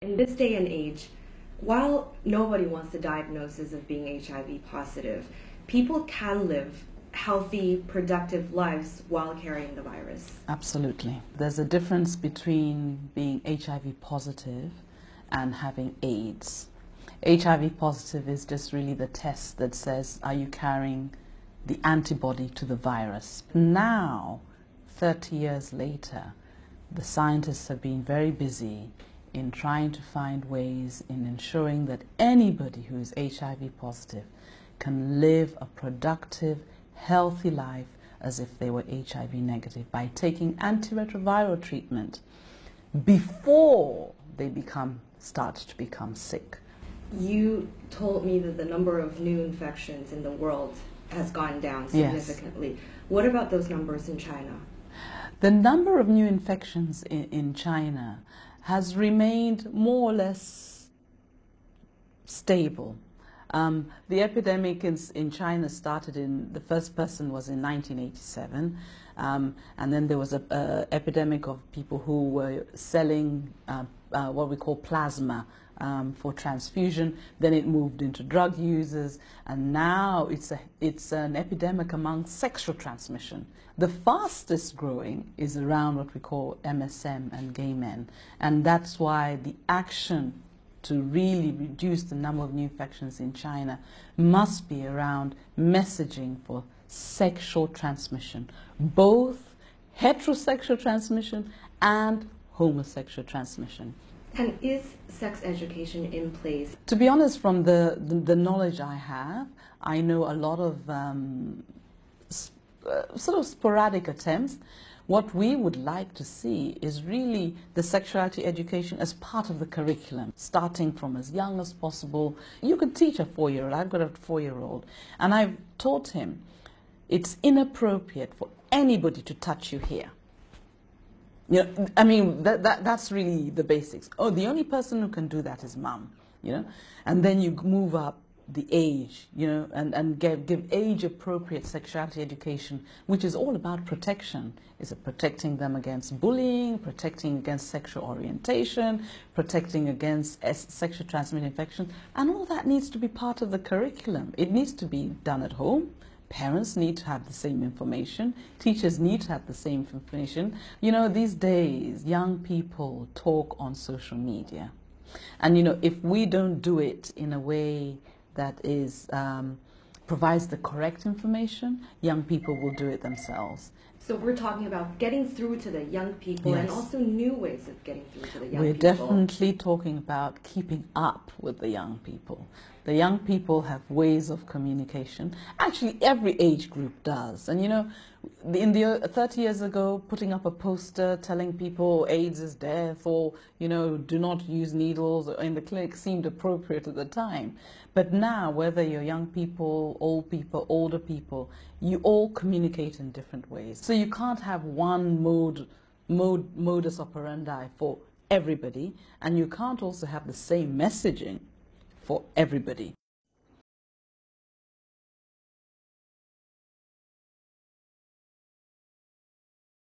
In this day and age, while nobody wants the diagnosis of being HIV positive, people can live healthy, productive lives while carrying the virus. Absolutely. There's a difference between being HIV positive and having AIDS. HIV positive is just really the test that says, are you carrying the antibody to the virus? Now, 30 years later, the scientists have been very busy in trying to find ways in ensuring that anybody who is HIV positive can live a productive, healthy life as if they were HIV negative by taking antiretroviral treatment before they start to become sick. You told me that the number of new infections in the world has gone down significantly. Yes. What about those numbers in China? The number of new infections in China has remained more or less stable. The epidemic in China started the first person was in 1987, and then there was an epidemic of people who were selling what we call plasma for transfusion. Then it moved into drug users, and now it's an epidemic among sexual transmission. The fastest growing is around what we call MSM and gay men, and that's why the action to really reduce the number of new infections in China must be around messaging for sexual transmission, both heterosexual transmission and homosexual transmission. And is sex education in place? To be honest, from the knowledge I have, I know a lot of sort of sporadic attempts. What we would like to see is really the sexuality education as part of the curriculum, starting from as young as possible. You could teach a 4-year-old. I've got a 4-year-old, and I've taught him it's inappropriate for anybody to touch you here. You know, I mean, that's really the basics. Oh, the only person who can do that is mom, you know, and then you move up the age, you know, and give age-appropriate sexuality education, which is all about protection. Is it protecting them against bullying, protecting against sexual orientation, protecting against sexually transmitted infection, and all that needs to be part of the curriculum. It needs to be done at home. Parents need to have the same information. Teachers need to have the same information. You know, these days, young people talk on social media. And, you know, if we don't do it in a way that is provides the correct information, young people will do it themselves. So we're talking about getting through to the young people, yes, and also new ways of getting through to the young people. We're definitely talking about keeping up with the young people. The young people have ways of communication. Actually, every age group does. And you know, 30 years ago, putting up a poster telling people AIDS is death, or, you know, do not use needles in the clinic seemed appropriate at the time. But now, whether you're young people, older people, you all communicate in different ways. So you can't have one modus operandi for everybody, and you can't also have the same messaging for everybody.